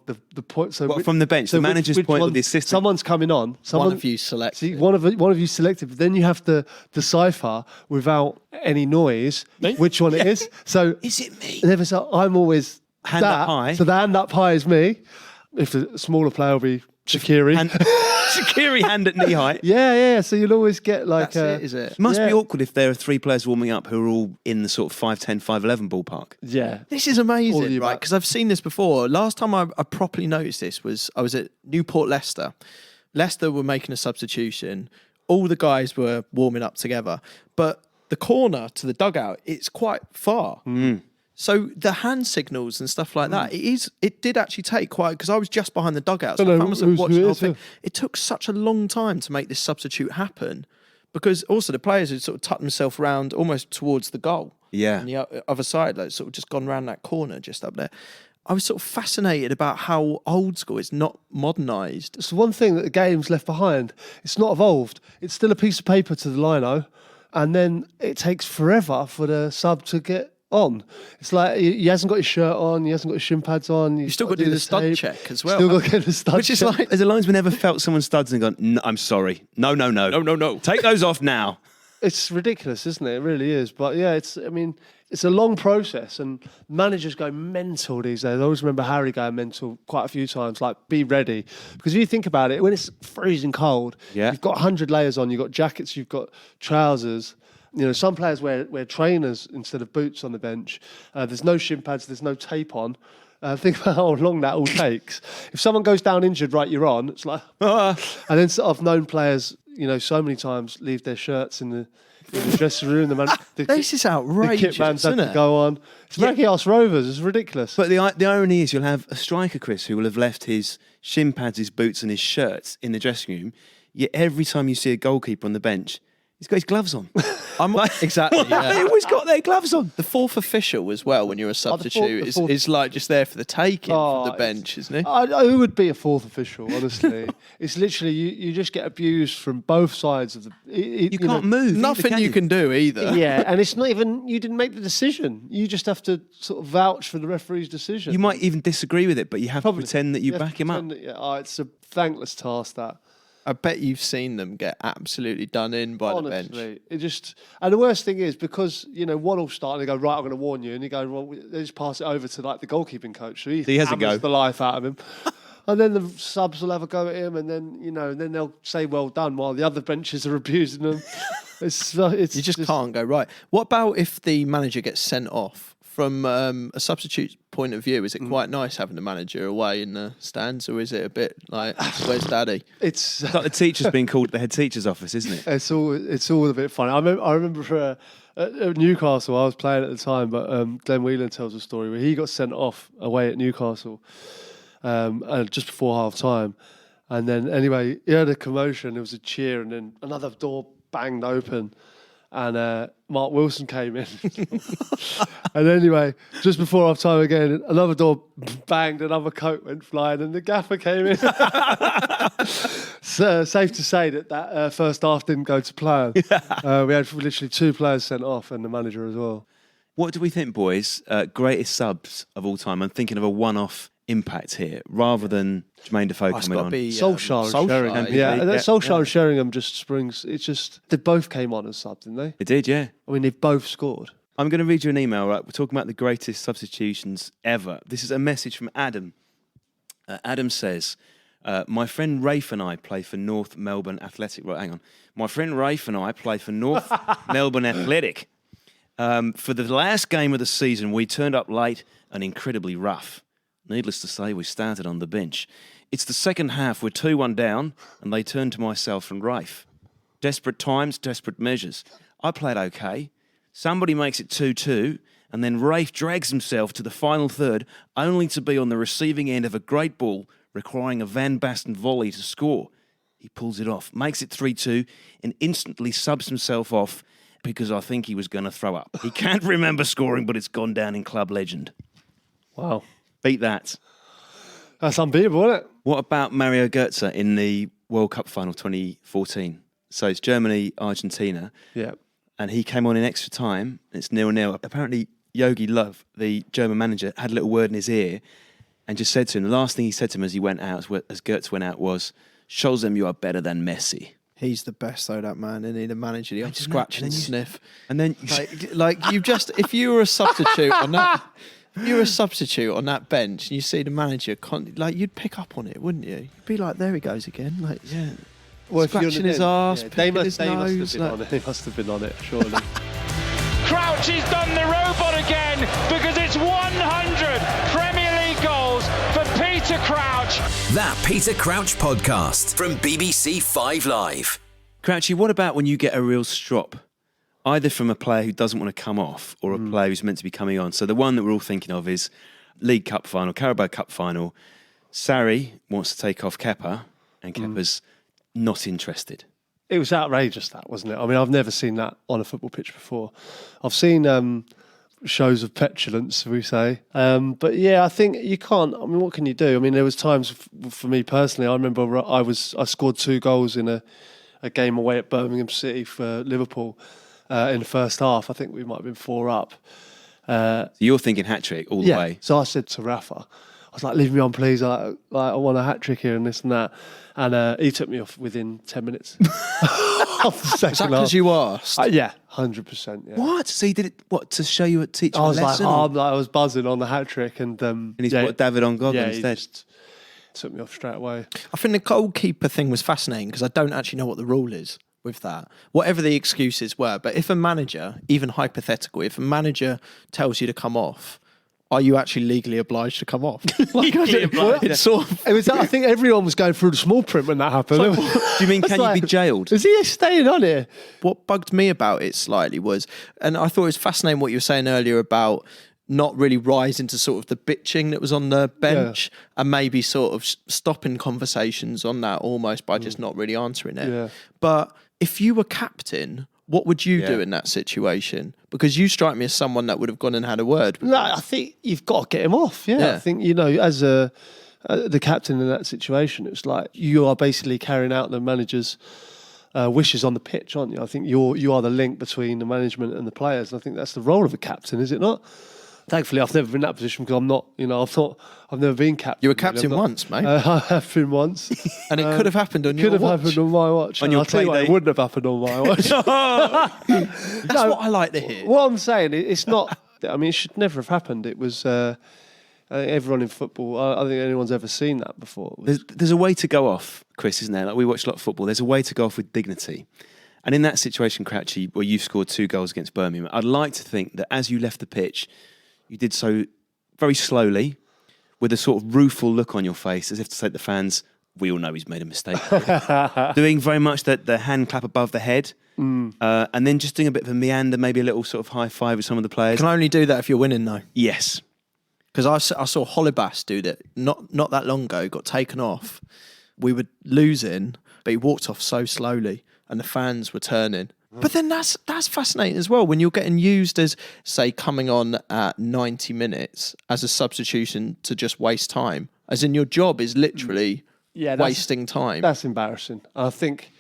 point. So from the bench, the manager's point with the assistant. Someone's coming on. One of you selected. See, one of you selected, but then you have to decipher without any noise which one it is. So is it me? And so I'm always hand up high. So the hand up high is me. If the smaller player will be Shaqiri. Shaqiri hand at knee height. Yeah. So you'll always get like That's it, is it? It must be awkward if there are 3 players warming up who are all in the sort of 5'10", 5'11" ballpark. Yeah. This is amazing, right? Because I've seen this before. Last time I properly noticed this was I was at Newport Leicester. Leicester were making a substitution. All the guys were warming up together. But the corner to the dugout, it's quite far. So the hand signals and stuff like that, it did actually take quite, because I was just behind the dugout. So I found myself watching the whole thing. It took such a long time to make this substitute happen, because also the players had sort of tucked themselves around almost towards the goal. Yeah. On the other side, like sort of just gone around that corner just up there. I was sort of fascinated about how old school it's not modernised. It's one thing that the game's left behind. It's not evolved. It's still a piece of paper to the lino, and then it takes forever for the sub to get on. It's like he hasn't got his shirt on, he hasn't got his shin pads on. You still got to do the stud check as well. Still got to get the stud Which is check. like, there's a linesman never felt someone's studs and gone, no, I'm sorry. No. Take those off now. It's ridiculous, isn't it? It really is. But yeah, it's a long process, and managers go mental these days. I always remember Harry going mental quite a few times, like, be ready. Because if you think about it, when it's freezing cold, you've got 100 layers on, you've got jackets, you've got trousers. Some players wear trainers instead of boots on the bench. There's no shin pads, there's no tape on. Think about how long that all takes. If someone goes down injured, right, you're on. It's like, and then I've known players, so many times leave their shirts in the dressing room. This is outrageous, the kit man's had isn't to it? go on. It's Maggie Arse Rovers. It's ridiculous. But the irony is you'll have a striker, Chris, who will have left his shin pads, his boots and his shirts in the dressing room, yet every time you see a goalkeeper on the bench, he's got his gloves on. Exactly. Yeah. They always got their gloves on. The fourth official as well, when you're a substitute, is like just there for the taking from the bench, isn't it? I would be a fourth official, honestly. It's literally, you just get abused from both sides of the... You can't move. Nothing you can do either. Yeah, and it's not even, you didn't make the decision. You just have to sort of vouch for the referee's decision. You might even disagree with it, but you have to pretend that you back him up. It's a thankless task, that. I bet you've seen them get absolutely done in by the bench. It just, and the worst thing is because Waddle's starting to go, right, I'm going to warn you, and you go, well, they just pass it over to like the goalkeeping coach, so he has a go. the life out of him, and then the subs will have a go at him, and then then they'll say well done while the other benches are abusing them. It's you just can't go right. What about if the manager gets sent off? From a substitute point of view, is it quite nice having the manager away in the stands, or is it a bit like, where's Daddy? It's like the teacher's being called at the head teacher's office, isn't it? It's all a bit funny. I remember at Newcastle, I was playing at the time, but Glenn Whelan tells a story where he got sent off away at Newcastle just before half time, and then anyway he had a commotion. There was a cheer, and then another door banged open. And Mark Wilson came in. And anyway, just before half time again, another door banged, another coat went flying, and the gaffer came in. So safe to say that first half didn't go to plan. We had literally 2 players sent off and the manager as well. What do we think, boys? Greatest subs of all time? I'm thinking of a one-off impact here, rather than Jermaine Defoe coming on. Solskjaer and Sheringham. Solskjaer and Sheringham just springs. It's just they both came on as subs, didn't they? They did, yeah. I mean, they've both scored. I'm going to read you an email, right? We're talking about the greatest substitutions ever. This is a message from Adam. Adam says, my friend Rafe and I play for North Melbourne Athletic. Right, hang on. My friend Rafe and I play for North Melbourne Athletic. For the last game of the season, we turned up late and incredibly rough. Needless to say, we started on the bench. It's the second half, we're 2-1 down, and they turned to myself and Rafe. Desperate times, desperate measures. I played okay. Somebody makes it 2-2, and then Rafe drags himself to the final third, only to be on the receiving end of a great ball requiring a Van Basten volley to score. He pulls it off, makes it 3-2, and instantly subs himself off because I think he was going to throw up. He can't remember scoring, but it's gone down in club legend. Wow. Beat that. That's unbeatable, isn't it? What about Mario Götze in the World Cup final 2014? So it's Germany, Argentina. Yeah. And he came on in extra time. It's 0-0. Apparently, Jogi Löw, the German manager, had a little word in his ear and just said to him, the last thing he said to him as he went out, as Götze went out, was, "Shows them you are better than Messi." He's the best though, that man, isn't he? The manager, the scratch and sniff. And then Like you just, if you were a substitute on that, if you were a substitute on that bench, and you see the manager, like you'd pick up on it, wouldn't you? You'd be like, there he goes again, like yeah. Well, scratching his arse, picking his nose. They must have been on it, surely. Crouchy's done the robot again because it's 100 Premier League goals for Peter Crouch. That Peter Crouch podcast from BBC 5 Live. Crouchy, what about when you get a real strop, either from a player who doesn't want to come off or a player who's meant to be coming on? So the one that we're all thinking of is League Cup final, Carabao Cup final. Sarri wants to take off Kepa, and Kepa's not interested. It was outrageous, that, wasn't it? I mean, I've never seen that on a football pitch before. I've seen shows of petulance, we say. But yeah, I think you can't. I mean, what can you do? I mean, there was times for me personally. I remember I scored 2 goals in a game away at Birmingham City for Liverpool in the first half. I think we might have been 4 up. So you're thinking hat-trick all the way. So I said to Rafa, I was like, leave me on, please. I want a hat-trick here and this and that. And he took me off within 10 minutes. Off the second Is that because you asked? yeah, 100%. Yeah. What? So he did it, what, to show you, teach you I a was like, lesson? I was buzzing on the hat-trick. And he's put David on God yeah, instead. he just took me off straight away. I think the goalkeeper thing was fascinating because I don't actually know what the rule is with that. Whatever the excuses were, but if a manager, even hypothetical, if a manager tells you to come off, are you actually legally obliged to come off? It's sort of, It was. I think everyone was going through the small print when that happened. Do you mean, can you be jailed? Is he staying on here? what bugged me about it slightly was, and I thought it was fascinating what you were saying earlier about not really rising to sort of the bitching that was on the bench and maybe sort of stopping conversations on that almost by just not really answering it. Yeah. But if you were captain, what would you do in that situation? Because you strike me as someone that would have gone and had a word. No, I think you've got to get him off. Yeah, I think as the captain in that situation, it's like you are basically carrying out the manager's wishes on the pitch, aren't you? I think you are the link between the management and the players. And I think that's the role of a captain, is it not? Thankfully, I've never been in that position because I'm not. I've never been captain. You were captain once, mate. I have been once, and it could have happened on your watch. Could have happened on my watch. On your I'll tell you what, it wouldn't have happened on my watch. That's what I like to hear. What I'm saying, it's not. I mean, it should never have happened. It was. I think everyone in football. I don't think anyone's ever seen that before. There's a way to go off, Chris, isn't there? Like, we watch a lot of football. There's a way to go off with dignity. And in that situation, Crouchy, where you scored 2 goals against Birmingham, I'd like to think that as you left the pitch, you did so very slowly, with a sort of rueful look on your face, as if to say to the fans, we all know he's made a mistake. Doing very much the hand clap above the head, and then just doing a bit of a meander, maybe a little sort of high five with some of the players. You can only do that if you're winning, though. Yes. Because I saw Holibas do that not that long ago, got taken off. We were losing, but he walked off so slowly, and the fans were turning. But then that's fascinating as well when you're getting used as, say, coming on at 90 minutes as a substitution to just waste time. As in, your job is literally wasting time. That's embarrassing. I think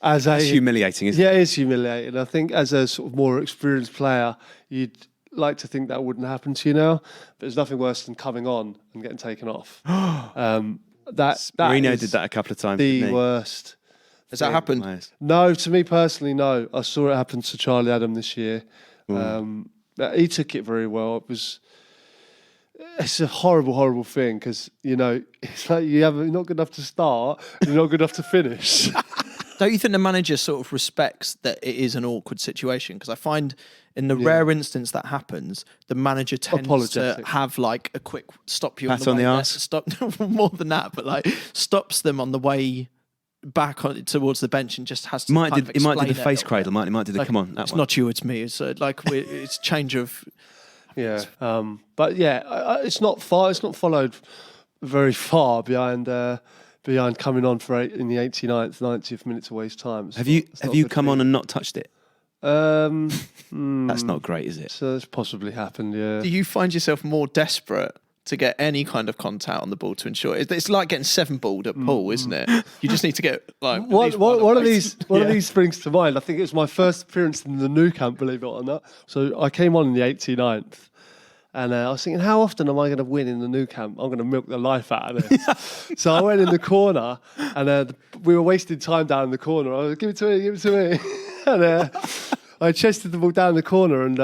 it's humiliating, isn't it? Yeah, it is humiliating. I think as a sort of more experienced player, you'd like to think that wouldn't happen to you now. But there's nothing worse than coming on and getting taken off. Mourinho did that a couple of times. The worst. Has that happened? No, to me personally, no. I saw it happen to Charlie Adam this year. He took it very well. It's a horrible, horrible thing because, it's like you're not good enough to start, you're not good enough to finish. Don't you think the manager sort of respects that it is an awkward situation? Because I find in the rare instance that happons, the manager tends to have like a quick stop you pat on the arse. Stop more than that, but like stops them on the way back towards the bench and just has to. He might do the face cradle. He might do the come on. It's not you, it's me. It's it's change of. Yeah, but yeah, it's not far. It's not followed very far behind coming on for in the 89th, 90th minute to waste time. Have you come on and not touched it? That's not great, is it? So it's possibly happened, yeah. Do you find yourself more desperate to get any kind of contact on the ball to ensure it's like getting 7-balled at pool, isn't it? You just need to get like one of these springs to mind. I think it was my first appearance in the Nou Camp, believe it or not. So I came on in the 89th. And I was thinking, how often am I going to win in the Nou Camp? I'm going to milk the life out of this. So I went in the corner, and we were wasting time down in the corner. I was, give it to me. And I chested the ball down the corner, and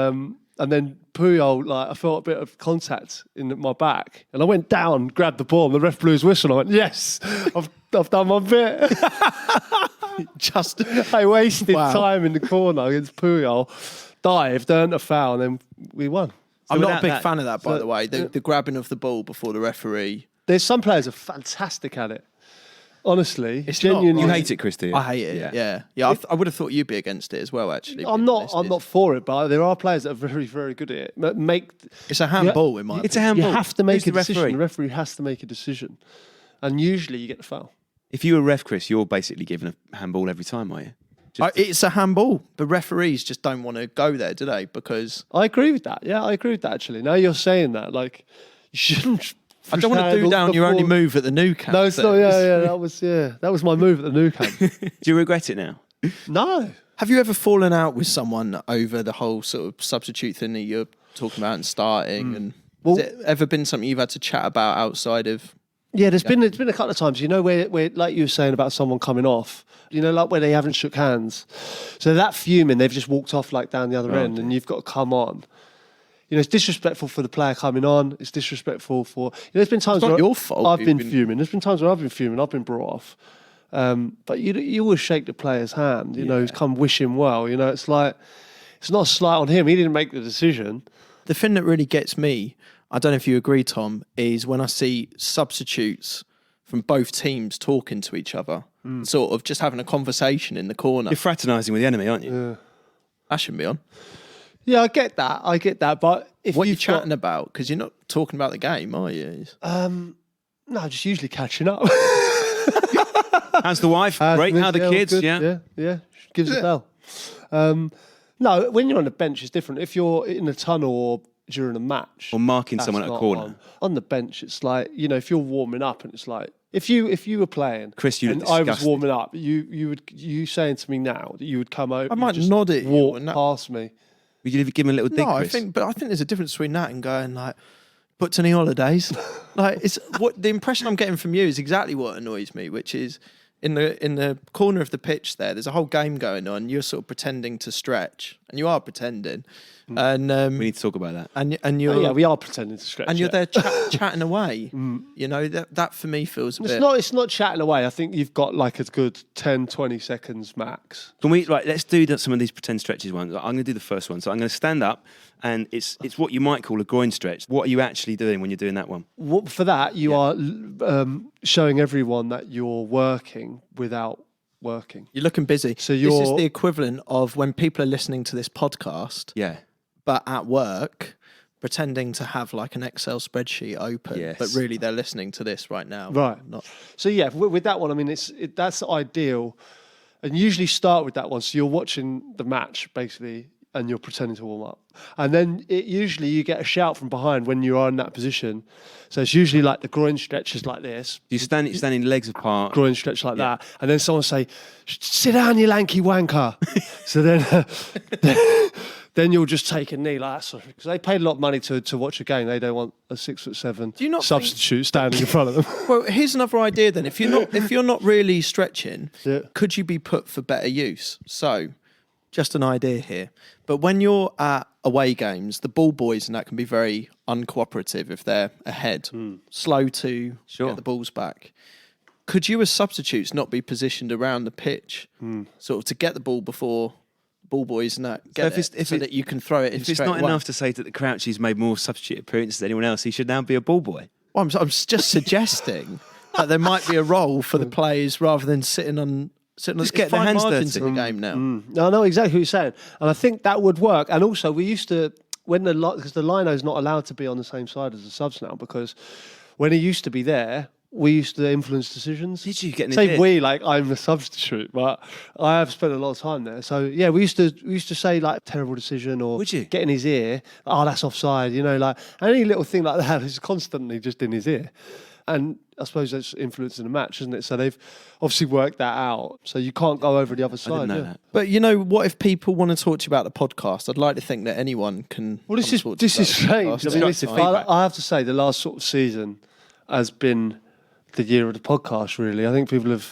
then Puyol, I felt a bit of contact in my back, and I went down, grabbed the ball, and the ref blew his whistle. And I went, yes, I've done my bit. I wasted time in the corner against Puyol, dived, earned a foul, and then we won. I'm not a big fan of that, by the way. The grabbing of the ball before the referee. There's some players are fantastic at it. Honestly, it's genuinely. You hate it, Chris, do you? I hate it. Yeah. I would have thought you'd be against it as well. Actually, I'm not for it, but there are players that are very, very good at it. It's a handball in my opinion. It's a handball. You have to make a decision. Referee? The referee has to make a decision, and usually you get the foul. If you were ref, Chris, you're basically given a handball every time, are you? It's a handball. The referees just don't want to go there, do they? Because I agree with that. Yeah, I agree with that. Actually, now you're saying that, you shouldn't. I don't want to do down your only move at the Nou Camp. No, it's not. Yeah, that was my move at the Nou Camp. Do you regret it now? No. Have you ever fallen out with someone over the whole sort of substitute thing that you're talking about and starting? And has it ever been something you've had to chat about outside of? Yeah, there's been a couple of times, where like you were saying about someone coming off, like where they haven't shook hands. So that fuming, they've just walked off like down the other end, and you've got to come on. It's disrespectful for the player coming on. It's disrespectful for. There's been times where your fault. I've been fuming. There's been times where I've been fuming. I've been brought off. But you always shake the player's hand. Who's come wish him well. It's like it's not a slight on him. He didn't make the decision. The thing that really gets me, I don't know if you agree, Tom, is when I see substitutes from both teams talking to each other, sort of just having a conversation in the corner. You're fraternising with the enemy, aren't you? Yeah. That shouldn't be on. Yeah, I get that. But if what are you chatting about? Because you're not talking about the game, are you? No, just usually catching up. How's the wife? Great. How are the kids? Good. Yeah. Gives a bell. No, when you're on the bench, it's different. If you're in a tunnel or during a match, Or marking someone at a corner. On the bench, it's like if you're warming up, and it's like if you were playing, Chris, you and I was warming up, you saying to me now that you would come over, I might nod at you walk and that- past me. Would you give him a little dig, No, Chris? I think there's a difference between that and going like, booked any holidays. It's what the impression I'm getting from you is exactly what annoys me, which is in the corner of the pitch there's a whole game going on. You're sort of pretending to stretch, and you are pretending. And we need to talk about that. And you're we are pretending to stretch. and you're there chatting away. That for me feels a bit. It's not chatting away. I think you've got like a good 10, 20 seconds max. Can we let's do some of these pretend stretches ones. I'm going to do the first one. So I'm going to stand up, and it's what you might call a groin stretch. What are you actually doing when you're doing that one? For that, you are showing everyone that you're working without working. You're looking busy. So this is the equivalent of when people are listening to this podcast. Yeah. But at work, pretending to have like an Excel spreadsheet open, Yes. but really they're listening to this right now. Right. Not. So yeah, with that one, I mean, that's ideal, and usually start with that one. So you're watching the match basically, and you're pretending to warm up, and then usually you get a shout from behind when you are in that position. So it's usually like the groin stretches like this. You standing legs apart. Groin stretch like that, and then someone say, "Sit down, you lanky wanker." So then you'll just take a knee like that, because they paid a lot of money to watch a game. They don't want a 6'7" substitute standing in front of them. Well, here's another idea then. If you're not really stretching, could you be put for better use? So, just an idea here. But when you're at away games, the ball boys and that can be very uncooperative if they're ahead, slow to get the balls back. Could you, as substitutes, not be positioned around the pitch, sort of to get the ball before ball boys and that so that you can throw it in If it's straight not away? enough to say that the Crouchy's made more substitute appearances than anyone else, he should now be a ball boy. Well, I'm just suggesting that there might be a role for the players rather than sitting on. Just get their hands margins dirty. in the game now. No, I know exactly what you're saying, and I think that would work. And also, we used to because the lino's not allowed to be on the same side as the subs now, because when he used to be there, we used to influence decisions. Did you get in his say ear? we like I'm the substitute, but I have spent a lot of time there. So yeah, we used to say like terrible decision or Would you? get in his ear. Oh, that's offside. You know, like any little thing like that is constantly just in his ear. And I suppose that's influencing the match, isn't it? So they've obviously worked that out. So you can't go over the other side. I didn't know yeah. that. But you know, what if people want to talk to you about the podcast? I'd like to think that anyone can. Well, this come is talk to you about the strange. podcast. I mean, Constructive feedback. I have to say, the last sort of season has been the year of the podcast. Really, I think people have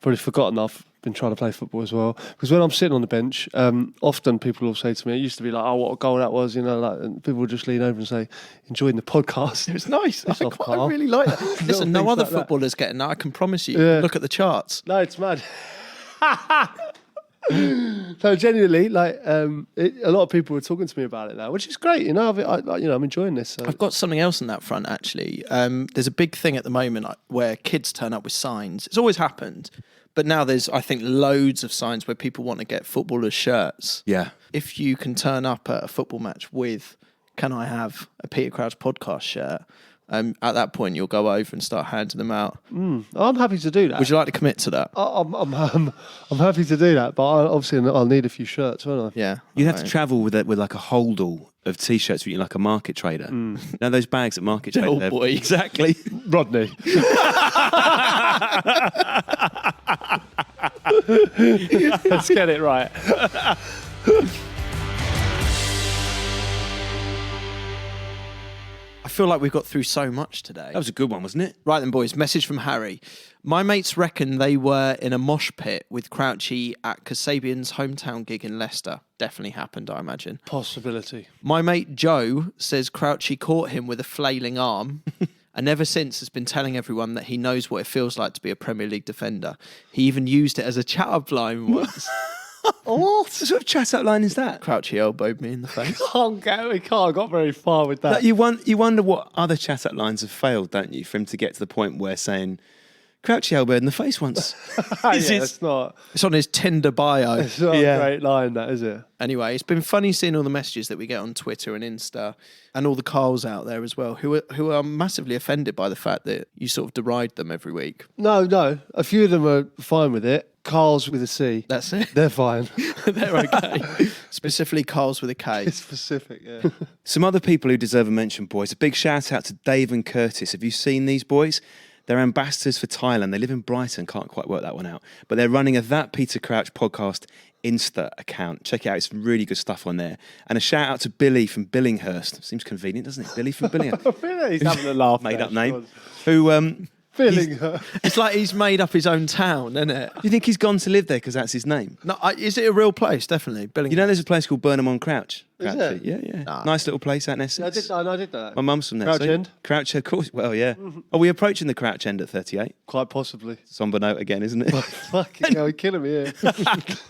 probably forgotten I've been trying to play football as well. Because when I'm sitting on the bench, often people will say to me, it used to be like, "Oh, what a goal that was," you know, like, and people would just lean over and say, "Enjoying the podcast." It's nice. It's off, I Carl. really like that. Little Listen, no things other like that. footballers getting that. I can promise you. Yeah. Look at the charts. No, it's mad. So genuinely, like, a lot of people were talking to me about it now, which is great. You know, I'm enjoying this. So. I've got something else on that front, actually. There's a big thing at the moment where kids turn up with signs. It's always happened, but now there's, I think, loads of signs where people want to get footballers' shirts. Yeah. If you can turn up at a football match with, "Can I have a Peter Crouch podcast shirt?" At that point, you'll go over and start handing them out. I'm happy to do that. Would you like to commit to that? I'm happy to do that, but obviously I'll need a few shirts, won't I? Yeah. You'd have to travel with like a holdall of T-shirts, like a market trader. You know those bags at market trader? Oh, They're- boy. Exactly. Rodney. Let's get it right. I feel like we've got through so much today. That was a good one, wasn't it? Right then, boys, message from Harry. My mates reckon they were in a mosh pit with Crouchy at Kasabian's hometown gig in Leicester. Definitely happened, I imagine. Possibility. My mate Joe says Crouchy caught him with a flailing arm and ever since has been telling everyone that he knows what it feels like to be a Premier League defender. He even used it as a chat-up line once. What sort of chat-up line is that? Crouchy elbowed me in the face. We can't got very far with that. Like you wonder what other chat-up lines have failed, don't you, for him to get to the point where saying, Crouchy elbowed in the face once. It's not It's on his Tinder bio. a great line, that, is it? Anyway, it's been funny seeing all the messages that we get on Twitter and Insta, and all the Carls out there as well, who are massively offended by the fact that you sort of deride them every week. No. A few of them are fine with it. Carl's with a C. That's it. They're fine. They're okay. Specifically, Carls with a K. It's specific, yeah. Some other people who deserve a mention, boys. A big shout out to Dave and Curtis. Have you seen these boys? They're ambassadors for Thailand. They live in Brighton. Can't quite work that one out. But they're running a That Peter Crouch podcast Insta account. Check it out. It's really good stuff on there. And a shout out to Billy from Billinghurst. Seems convenient, doesn't it? Billy from Billinghurst. Really? He's having a laugh. Made there, up name. God. Who Feeling her. It's like he's made up his own town, isn't it? do you think he's gone to live there because that's his name? No, is it a real place? Definitely. You know, there's a place called Burnham on Crouch. Is Crouchy. it? Yeah. Nah. Nice little place out in Essex. I did know that. My mum's from there. Crouch End? Crouch, of course. Well, yeah. Are we approaching the Crouch End at 38? Quite possibly. Somber note again, isn't it? Fucking hell, you're killing me here.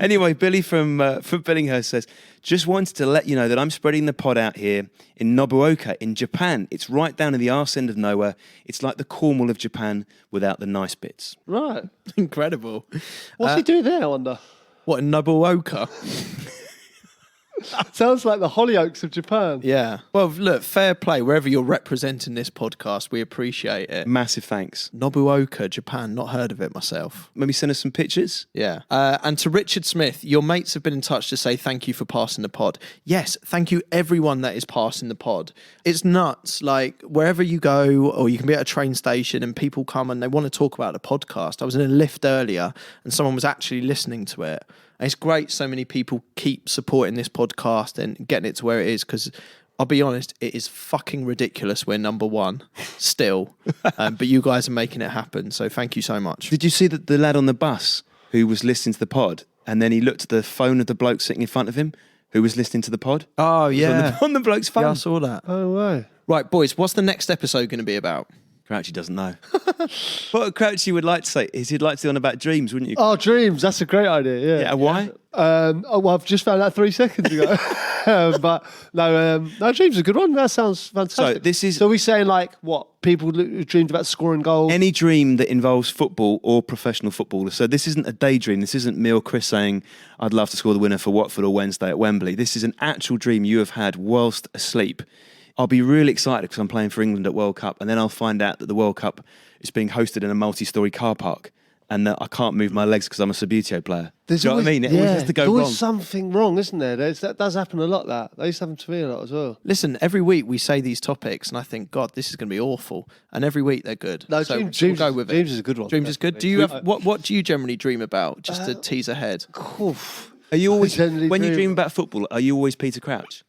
Anyway, Billy from Billinghurst says, just wanted to let you know that I'm spreading the pod out here in Nobuoka in Japan. It's right down in the arse end of nowhere. It's like the Cornwall of Japan without the nice bits. Right. Incredible. What's he doing there, I wonder? What, in Nobuoka? Sounds like the Hollyoaks of Japan. Yeah. Well, look, fair play. Wherever you're representing this podcast, we appreciate it. Massive thanks. Nobuoka, Japan. Not heard of it myself. Maybe send us some pictures. Yeah. And to Richard Smith, your mates have been in touch to say thank you for passing the pod. Yes, thank you everyone that is passing the pod. It's nuts. Like, wherever you go, or you can be at a train station and people come and they want to talk about the podcast. I was in a lift earlier and someone was actually listening to it. And it's great so many people keep supporting this podcast and getting it to where it is, because I'll be honest, it is fucking ridiculous we're number one still. But you guys are making it happen. So thank you so much. Did you see that the lad on the bus who was listening to the pod and then he looked at the phone of the bloke sitting in front of him who was listening to the pod? Oh, It was yeah. on the bloke's phone. Yeah, I saw that. Oh, way. Right, boys, what's the next episode going to be about? Crouchy doesn't know. What Crouchy would like to say is he'd like to do on about dreams, wouldn't you? Oh, dreams. That's a great idea, yeah. Yeah, why? Well, I've just found out 3 seconds ago. But no, dreams are a good one. That sounds fantastic. So this is- So we're saying, like, what? People who dreamed about scoring goals? Any dream that involves football or professional footballers. So this isn't a daydream. This isn't me or Chris saying, I'd love to score the winner for Watford or Wednesday at Wembley. This is an actual dream you have had whilst asleep I'll be really excited because I'm playing for England at World Cup, and then I'll find out that the World Cup is being hosted in a multi-storey car park, and that I can't move my legs because I'm a Subbuteo player. Do you know what I mean? It always has to go there's always wrong. something wrong, isn't there? That does happen a lot. That used to happen to me a lot as well. Listen, every week we say these topics, and I think, God, this is going to be awful. And every week they're good. No, so Dreams, we'll go with it. Dreams is a good one. Dreams is good. Do you have what do you generally dream about? Just to tease ahead. Oof. Are you always, generally when you dream- dream about football, are you always Peter Crouch?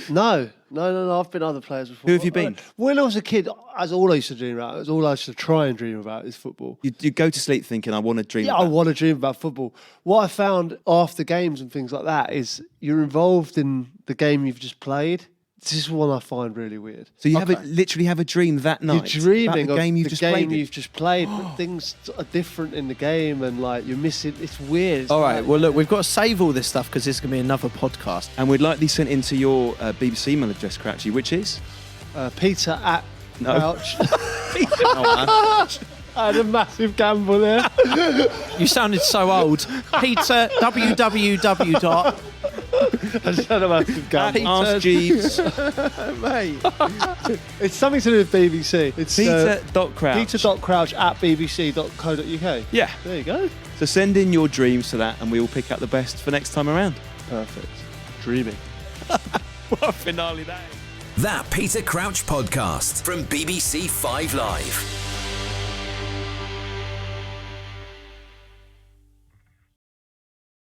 No. I've been other players before. Who have you been? When I was a kid, that's all I used to dream about. It's all I used to try and dream about is football. You go to sleep thinking, I want to dream Yeah, about I want to dream about football. What I found after games and things like that is you're involved in the game you've just played. This is one I find really weird. So you literally have a dream that night You're dreaming about the game of you've the just game played. you've just played, but things are different in the game, and like you're missing. It's weird. It's All right. like- Well, look, we've got to save all this stuff because this is going to be another podcast. And we'd like these sent into your BBC email address, Crouchy, which is? Peter at No. Crouch. I had a massive gamble there. You sounded so old. Peter, www. dot. I just had a massive gamble. Ask Jeeves. Mate. It's something to do with BBC. It's Peter.Crouch. Peter.Crouch at bbc.co.uk. Yeah. There you go. So send in your dreams to that and we will pick out the best for next time around. Perfect. Dreaming. What a finale that is. That Peter Crouch podcast from BBC 5 Live.